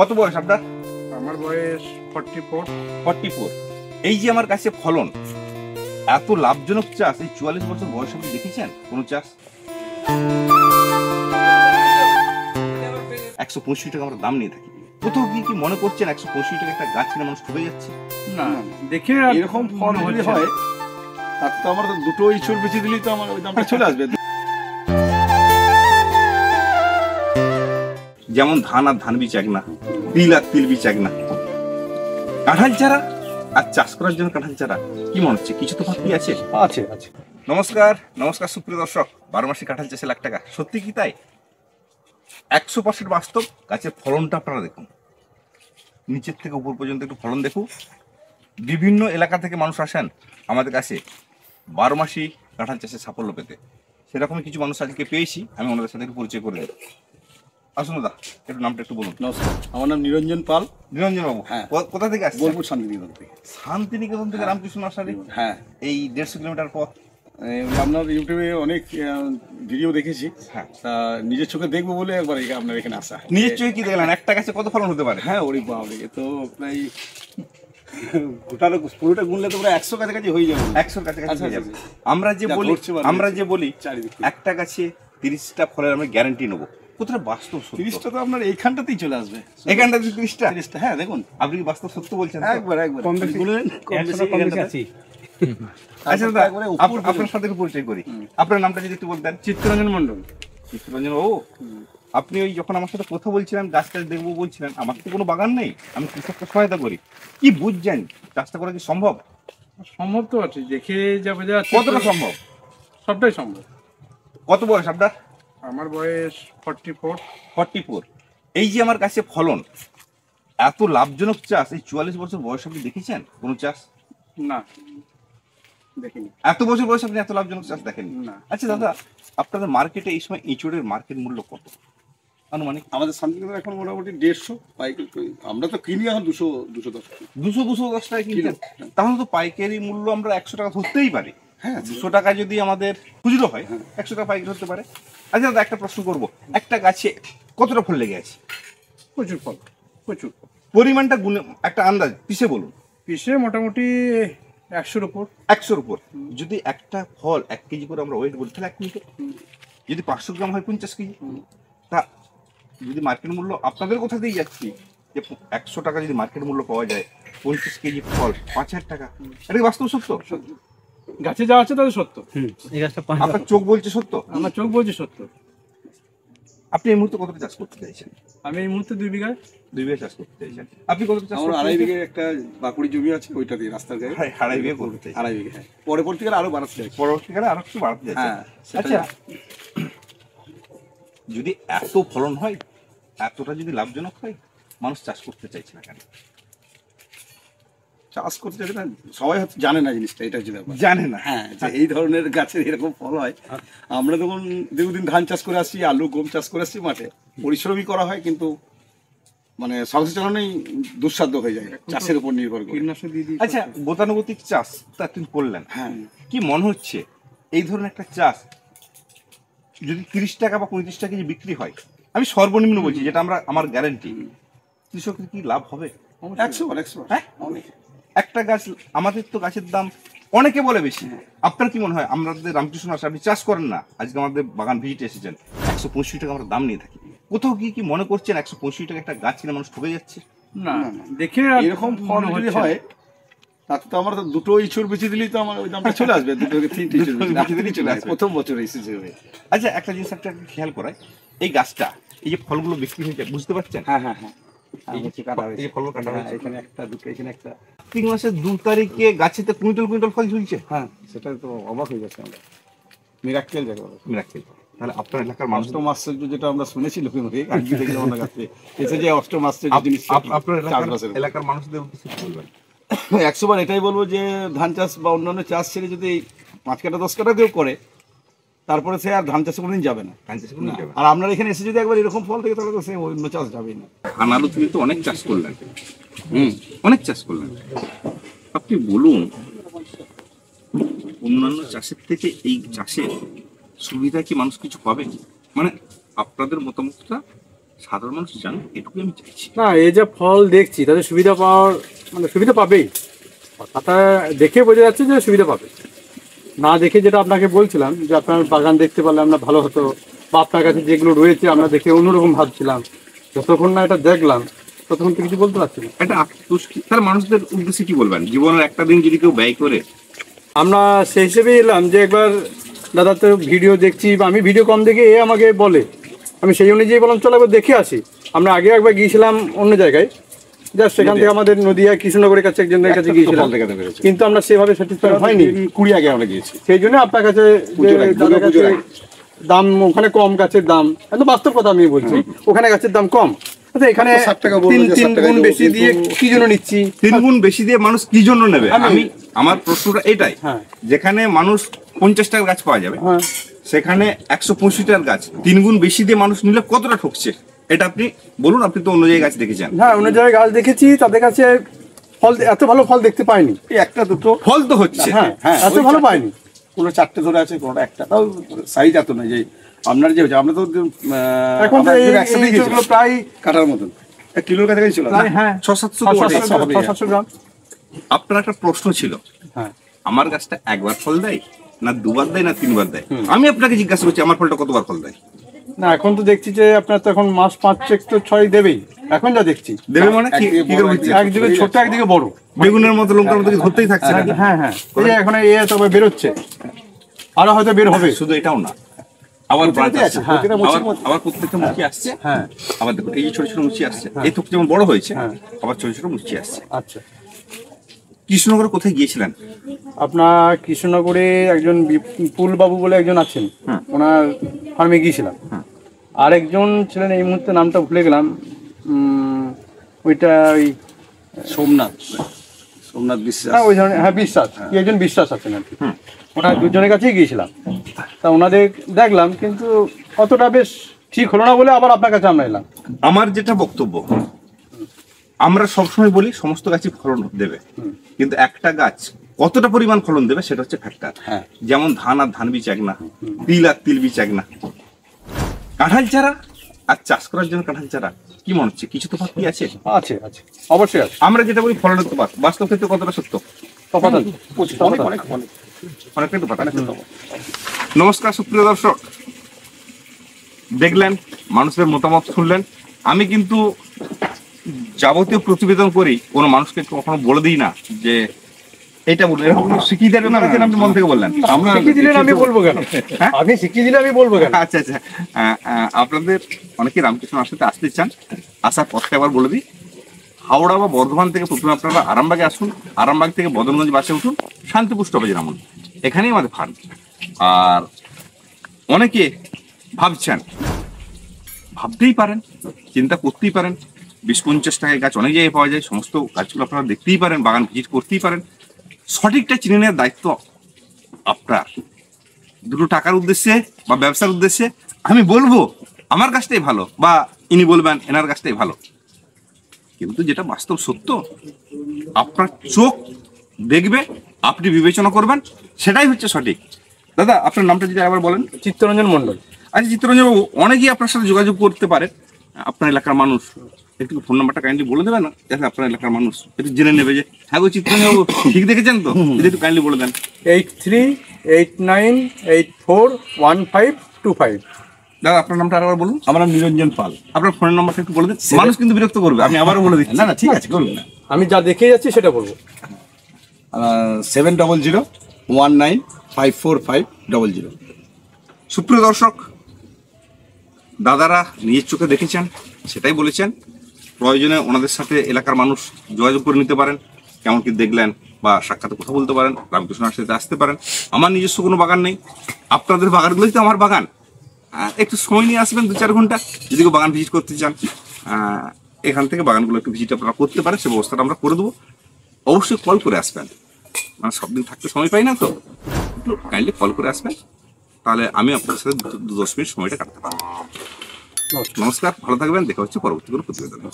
কত বয়স আপনার? আমার বয়স 44। 44। এই যে আমার কাছে ফলন, এত লাভজনক চাষ এই 44 বছর বয়স আপনি দেখেছেন কোন চাষ? 165 টাকা আমরা দাম নিয়ে থাকি। কোথাও গিয়ে কি মনে করছেন 165 টাকা একটা গাছ কিনে মানুষ ঠকে যাচ্ছে? না, দেখে এরকম ফল যদি হয় তাতে তো আমরা তো দুটো ইঁচড় বেঁচে দিলেই তো আমার ওই দামটা চলে আসবে। যেমন ধান আর ধান বীজ এক না, তিল আর তিল বীজ এক না। কাঁঠাল চারা আর চাষ করার জন্য কাঁঠাল চারা কি মনে হচ্ছে কিছু তো ফাঁকি আছে? আছে আছে। নমস্কার নমস্কার সুপ্রিয় দর্শক, 12 মাসে কাঁঠাল চাষে লাখ টাকা, সত্যি কি তাই? 100% বাস্তব। গাছের ফলনটা আপনারা দেখুন, নিচের থেকে উপর পর্যন্ত একটু ফলন দেখুন। বিভিন্ন এলাকা থেকে মানুষ আসেন আমাদের কাছে 12 মাসই কাঁঠাল চাষে সাফল্য পেতে। সেরকমই কিছু মানুষ আজকে পেয়েছি, আমি ওনাদের সাথে একটু পরিচয় করে দেব। আসুন দাদা, একটু নামটা একটু বলুন। নমস্কার, আমার নাম নিরঞ্জন পাল। নিরঞ্জন বাবু, হ্যাঁ। কোথা থেকে আসছেন? বোলপুর শান্তিনিকেতন থেকে। শান্তিনিকেতন থেকে রামকৃষ্ণ নার্সারি? হ্যাঁ। এই 150 কিলোমিটার পথ। আপনার ইউটিউবে অনেক ভিডিও দেখেছি, হ্যাঁ। তা নিজের চোখে দেখবো বলে একবার আপনার এখানে আসা। নিজের চোখে কি দেখলেন? একটা গাছে কত ফলন হতে পারে? হ্যাঁ, ওরে বাবা, তো প্রায় গোটাটা পুরোটা গুনলে তো প্রায় 100 কাছাকাছি হয়ে যাবে। 100-র কাছাকাছি আচ্ছা, হয়ে যাবে। আচ্ছা। আমরা যে বলি চারিদিকে একটা গাছে 30টা ফলের আমরা গ্যারান্টি নেবো, কোথায় বাস্তব সত্য? 30টা তো আপনার এইখানটাতেই চলে আসবে। এখানটা 30টা? 30টা, হ্যাঁ দেখুন। আপনি কি বাস্তব সত্য বলছেন? একবার কম বেশি গুনলেন, কম বেশি আছি। আচ্ছা দাদা, আপনার সাথে একটু পরিচয় করি। আপনার নামটা যদি একটু বলতেন। চিত্তরঞ্জন মন্ডল। চিত্তরঞ্জন ও, আপনি ওই যখন আমার সাথে কথা বলছিলেন গাছটা দেখবো বলছিলেন, আমার তো কোনো বাগান নেই, আমি কৃষককে সহায়তা করি, কি বুঝছেন চাষটা করা কি সম্ভব? সম্ভব তো আছে, দেখে যা বোঝা যাচ্ছে। কতটা সম্ভব? সবটাই সম্ভব। কত বয়স আপনার? আমার বয়স 44। 44। এই যে আমার কাছে ফলন, এত লাভজনক চাষ এই 44 বছর বয়স আপনি দেখেছেন কোন চাষ? না, দেখিনি। এত বছর বয়স আপনি এত লাভজনক চাষ দেখেন না। আচ্ছা দাদা, আপনাদের মার্কেটে এই সময় এঁচড়ের মার্কেট মূল্য কত আনুমানিক? আমাদের শান্তিনিকেতন এখন মোটামুটি 150 পাইকারি। আমরা তো কিনি এখন 210 টাকা। 210 টাকা কিনছেন? তাহলে তো পাইকারি মূল্য আমরা 100 টাকা ধরতেই পারি। হ্যাঁ, 200 টাকা যদি আমাদের খুচরো হয়, 100 টাকা পাইকারি ধরতে পারে। আচ্ছা দাদা, একটা প্রশ্ন করব, একটা গাছে কতটা ফল লেগে আছে? প্রচুর ফল, প্রচুর। পরিমাণটা গুণে একটা আন্দাজ পিসে বলুন। পিসে মোটামুটি 100-র উপর। 100-র উপর। যদি একটা ফল 1 কেজি করে আমরা ওয়েট বলি তাহলে 1 কুইন্টাল। যদি 500 গ্রাম হয় 50 কেজি। তা যদি মার্কেট মূল্য আপনাদের কোথা দিয়ে যাচ্ছি যে 100 টাকা যদি মার্কেট মূল্য পাওয়া যায়, 50 কেজি ফল 5000 টাকা, এটা কি বাস্তব সত্য? গাছে যা আছে তাদের সত্য। আপনার চোখ বলছে সত্য? আমার চোখ বলছে সত্য। আপনি এই মুহূর্তে কতটা চাষ করতে চাইছেন? আমি এই মুহূর্তে 2 বিঘায়। 2 বিঘা চাষ করতে চাইছেন। আপনি কতটা চাষ আমার করতে 2.5 চাইছেন? বিঘে একটা বাকুড়ি জমি আছে, ওইটা দিয়ে রাস্তার গায়ে 2.5 বিঘা করতে চাইছেন। 2.5 বিঘে। হ্যাঁ, পরবর্তীকালে আরো বাড়াতে চাই। পরবর্তীকালে আরো একটু বাড়াতে যাচ্ছে। হ্যাঁ, আচ্ছা, যদি এত ফলন হয়, এতটা যদি লাভজনক হয়, মানুষ চাষ করতে চাইছে না কেন? চাষ করতে চাই না, সবাই হয়তো জানে না জিনিসটা, এটা হচ্ছে ব্যাপার। জানে না। হ্যাঁ, যে এই ধরনের গাছের এরকম ফল হয়। আমরা তখন দীর্ঘদিন ধান চাষ করে আসছি, আলু গম চাষ করে আসছি, মাঠে পরিশ্রমই করা হয়, কিন্তু মানে সংসার চালানোই দুঃসাধ্য হয়ে যায় চাষের উপর নির্ভর করে। কীটনাশক দিয়ে দিই। আচ্ছা, গতানুগতিক চাষ তা তুমি করলেন, হ্যাঁ, কি মনে হচ্ছে এই ধরনের একটা চাষ যদি 30 টাকা বা 35 টাকা কেজি বিক্রি হয়, আমি সর্বনিম্ন বলছি, যেটা আমার গ্যারান্টি, কৃষকের কি লাভ হবে? 100 হ্যাঁ, একটা গাছ, আমাদের তো গাছের দাম অনেকে বলে বেশি, আপনার কি মনে হয়? আমাদের রামকৃষ্ণ নার্সারি, আপনি চাষ করেন না, আজকে আমাদের বাগান ভিজিটে এসেছেন, 165 টাকা আমরা দাম নিয়ে থাকি। কোথাও গিয়ে কি মনে করছেন 165 টাকা একটা গাছ কিনে মানুষ ঠকে যাচ্ছে? না, দেখে এরকম ফল যদি হয় তাতে তো আমরা তো দুটো ইঁচড় বেঁচে দিলেই তো আমার ওই দামটা চলে আসবে। 2-3টে ইঁচড় বেঁচে দিলেই চলে আসবে প্রথম বছর এসেছে। আচ্ছা, একটা জিনিস একটা খেয়াল করায়, এই গাছটা, এই যে ফলগুলো বিক্রি হয়ে যায়, বুঝতে পারছেন? হ্যাঁ হ্যাঁ হ্যাঁ, এই যে ফলগুলো কাটা হয়েছে, এখানে একটা, দুটো, এখানে একটা। কার্তিক মাসের 2 তারিখে গাছেতে কুইন্টাল কুইন্টাল ফল ঝুলছে। হ্যাঁ, সেটা তো অবাক হয়ে যাচ্ছে আমরা। মিরাক্কেল জায়গা। মিরাক্কেল। তাহলে আপনার এলাকার মানুষ, অষ্টম আশ্চর্য যেটা আমরা শুনেছি লোকের মুখে, আজকে দেখলাম আমরা গাছে এসে যে অষ্টম আশ্চর্য জিনিস। আপনার এলাকার মানুষদের উদ্দেশ্যে কি বলবেন? 100 বার এটাই বলবো যে ধান চাষ বা অন্যান্য চাষ ছেড়ে যদি 5 কাটা 10 কাটা কেউ করে, তারপরে সে আর ধান চাষে কোনোদিন যাবে না। আর আপনার এখানে এসে যদি একবার এরকম ফল থাকে, তাহলে তো সে অন্য চাষ যাবেই না। ধান আলু তুমি তো অনেক চাষ করলেন, অনেক চাষ করলেন, আপনি বলুন অন্যান্য চাষের থেকে এই চাষের সুবিধা কি মানুষ কিছু পাবে? মানে আপনাদের মতামতটা সাধারণ মানুষ জানুক, এটুকুই আমি চাইছি। না, এই যে ফল দেখছি তাদের সুবিধা পাওয়ার মানে সুবিধা পাবেই, কথা দেখে বোঝা যাচ্ছে যে সুবিধা পাবে। না দেখে যেটা আপনাকে বলছিলাম যে আপনার বাগান দেখতে পারলে আমরা ভালো হতো, বা আপনার কাছে যেগুলো রয়েছে আমরা দেখে অন্যরকম ভাবছিলাম, যতক্ষণ না এটা দেখলাম ততক্ষণ তো কিছু বলতে পারছি না। এটা আত্মতুষ্টি, তাহলে মানুষদের উদ্দেশ্যে কি বলবেন? জীবনের একটা দিন যদি কেউ ব্যয় করে, আমরা সেই হিসেবেই এলাম যে একবার দাদা তো ভিডিও দেখছি, বা আমি ভিডিও কম দেখে এ আমাকে বলে, আমি সেই অনুযায়ী বললাম চলো একবার দেখে আসি। আমরা আগে একবার গিয়েছিলাম অন্য জায়গায়, জাস্ট সেখান থেকে আমাদের নদিয়া কৃষ্ণনগরের কাছে একজনের কাছে গিয়েছিলাম, কিন্তু আমরা সেভাবে স্যাটিসফাই হয়নি। 20 আগে আমরা গিয়েছি, সেই জন্য আপনার কাছে দাদার কাছে দাম ওখানে কম, গাছের দাম একদম বাস্তব কথা আমি বলছি, ওখানে গাছের দাম কম। আচ্ছা, এখানে 60 টাকা বললো যে 3 গুণ বেশি দিয়ে কি জন্য নিচ্ছি? 3 গুণ বেশি দিয়ে মানুষ কি জন্য নেবে? আমি আমার প্রশ্নটা এটাই, হ্যাঁ। যেখানে মানুষ 50 টাকার গাছ পাওয়া যাবে, হ্যাঁ, সেখানে 165 টাকার গাছ 3 গুণ বেশি দিয়ে মানুষ নিলে কতটা ঠকছে? এটা আপনি বলুন, আপনি তো অন্য জায়গায় গাছ দেখেছেন। হ্যাঁ, অন্য জায়গায় গাছ দেখেছি, তাদের কাছে ফল এত ভালো ফল দেখতে পাইনি। এই একটা দুটো, ফল তো হচ্ছে, হ্যাঁ, হ্যাঁ, এত ওই ভালো 4টে পাইনি। কোনো 4টে ধরে আছে, কোনোটা একটা, তাও সাইজ এত নয় যে আপনার যে হচ্ছে। আমরা তো এখন তো এই একসাথে এইগুলো প্রায় কাটার মতন 1 কিলোর কাছাকাছি ছিল। প্রায় হ্যাঁ 600-700 গ্রাম। আপনার একটা প্রশ্ন ছিল, হ্যাঁ, আমার গাছটা একবার ফল দেয় না 2বার দেয় না 3বার দেয়? আমি আপনাকে জিজ্ঞাসা করছি আমার ফলটা কতবার ফল দেয়? না এখন তো দেখছি যে আপনার তো এখন মাস 5 তো 6 দেবেই, এখন যা দেখছি। দেবে মানে কি একদিকে কি করে বড়, বুঝছেন? একদিকে ছোট একদিকে বড়, বেগুনের মতো লঙ্কার মতো কি ধরতেই থাকছে না? হ্যাঁ হ্যাঁ, এই যে এখন এ তবে বেরোচ্ছে, আরো হয়তো বের হবে। শুধু এটাও না, আবার ব্রাঞ্চ প্রতিটা আসছে, আছে, প্রতিটা মুচির আবার- মধ্যে। আবার প্রত্যেকটা মুচি আসছে। হ্যাঁ, আবার দেখুন এই যে ছোট ছোট মুচি আসছে, এই থোক যেমন বড় হয়েছে, হ্যাঁ। আবার ছোট ছোট মুচি আসছে। আচ্ছা। কৃষ্ণনগরে কোথায় গিয়েছিলেন? আপনার কৃষ্ণনগরে একজন বিপুল বাবু বলে একজন আছেন, ওনার ফার্মে গিয়েছিলাম। আর একজন ছিলেন, এই মুহূর্তে নামটা ভুলে গেলাম, ওইটা ওই সোমনাথ বিশ্বাস। হ্যাঁ ওই ধরনের, হ্যাঁ বিশ্বাস, কি একজন বিশ্বাস আছেন আর কি, ওনার দুজনের কাছেই গিয়েছিলাম। তা ওনাদের দেখলাম, কিন্তু অতটা বেশ ঠিক হলো না বলে আবার আপনার কাছে আমরা এলাম। আমার যেটা বক্তব্য, আমরা সবসময় বলি সমস্ত গাছই ফলন দেবে, কিন্তু একটা গাছ কতটা পরিমাণ ফলন দেবে সেটা হচ্ছে ফ্যাক্টর। হ্যাঁ। যেমন ধান আর ধান বীজ এক না, তিল আর তিল বীজ এক না। কাঁঠাল চারা আর চাষ করার জন্য কাঁঠাল চারা কি মনে হচ্ছে কিছু তফাৎ কি আছে? আছে আছে, অবশ্যই আছে। আমরা যেটা বলি ফলনের তফাৎ, বাস্তব ক্ষেত্রে কতটা সত্য? তফাৎ আছে, অনেক অনেক অনেক অনেকটাই তফাৎ আছে। নমস্কার সুপ্রিয় দর্শক, দেখলেন মানুষের মতামত শুনলেন। আমি কিন্তু যাবতীয় প্রতিবেদন করি, কোনো মানুষকে কখনো বলে দিই না যে এটা বলুন, এরকম শিখিয়ে দেবেন না, আপনি মন থেকে বললেন। আমরা শিখিয়ে দিলেন আমি বলবো কেন? হ্যাঁ? আপনি শিখিয়ে দিলে আমি বলবো কেন? আচ্ছা আচ্ছা, আপনাদের অনেকে রামকৃষ্ণ আশ্রমে আসতে চান, আসার পথটা আবার বলে দিই। হাওড়া বা বর্ধমান থেকে প্রথমে আপনারা আরামবাগে আসুন, আরামবাগ থেকে বদনগঞ্জ বাসে উঠুন, শান্তিপুর স্টপেজে নামুন, এখানেই আমাদের ফার্ম। আর অনেকে ভাবছেন, ভাবতেই পারেন, চিন্তা করতেই পারেন, 20-50 টাকায় গাছ অনেক জায়গায় পাওয়া যায়, সমস্ত গাছগুলো আপনারা দেখতেই পারেন, বাগান ভিজিট করতেই পারেন। সঠিকটা চিনে নেওয়ার দায়িত্ব আপনার। দুটো টাকার উদ্দেশ্যে বা ব্যবসার উদ্দেশ্যে আমি বলবো আমার গাছটাই ভালো, বা ইনি বলবেন এনার গাছটাই ভালো, কিন্তু যেটা বাস্তব সত্য আপনার চোখ দেখবে, আপনি বিবেচনা করবেন, সেটাই হচ্ছে সঠিক। দাদা আপনার নামটা যদি আবার বলেন। চিত্তরঞ্জন মণ্ডল। আচ্ছা চিত্তরঞ্জন বাবু, অনেকেই আপনার সাথে যোগাযোগ করতে পারে, আপনার এলাকার মানুষ, একটু ফোন নাম্বারটা কাইন্ডলি বলে দেবেন না, যাতে আপনার এলাকার মানুষ একটু জেনে নেবে যে হ্যাঁ গো চিত্তরঞ্জন বাবু ঠিক দেখেছেন তো, যদি একটু কাইন্ডলি বলে দেন। 8389841525। দাদা আপনার নামটা আরেকবার বলুন। আমার নাম নিরঞ্জন পাল। আপনার ফোনের নাম্বারটা একটু বলে দিন, মানুষ কিন্তু বিরক্ত করবে, আমি আবারও বলে দিচ্ছি। না না ঠিক আছে, করুন না। আমি যা দেখে যাচ্ছি সেটা বলবো। 7001954500। সুপ্রিয় দর্শক, দাদারা নিজের চোখে দেখেছেন, সেটাই বলেছেন। প্রয়োজনে ওনাদের সাথে এলাকার মানুষ যোগাযোগ করে নিতে পারেন, কেমন কি দেখলেন, বা সাক্ষাতে কথা বলতে পারেন, রামকৃষ্ণ আশ্রমে আসতে পারেন। আমার নিজস্ব কোনো বাগান নেই, আপনাদের বাগানগুলোই তো আমার বাগান। একটু সময় নিয়ে আসবেন 2-4 ঘন্টা, যদি কেউ বাগান ভিজিট করতে চান, এখান থেকে বাগানগুলো একটু ভিজিট আপনারা করতে পারেন, সে ব্যবস্থাটা আমরা করে দেবো। অবশ্যই কল করে আসবেন, মানে সব দিন থাকতে সময় পাই না, তো একটু কাইন্ডলি কল করে আসবেন, তাহলে আমি আপনার সাথে 2-10 মিনিট সময়টা কাটতে পারবো। নমস্কার, ভালো থাকবেন, দেখা হচ্ছে পরবর্তী কোনো প্রতিবেদনে।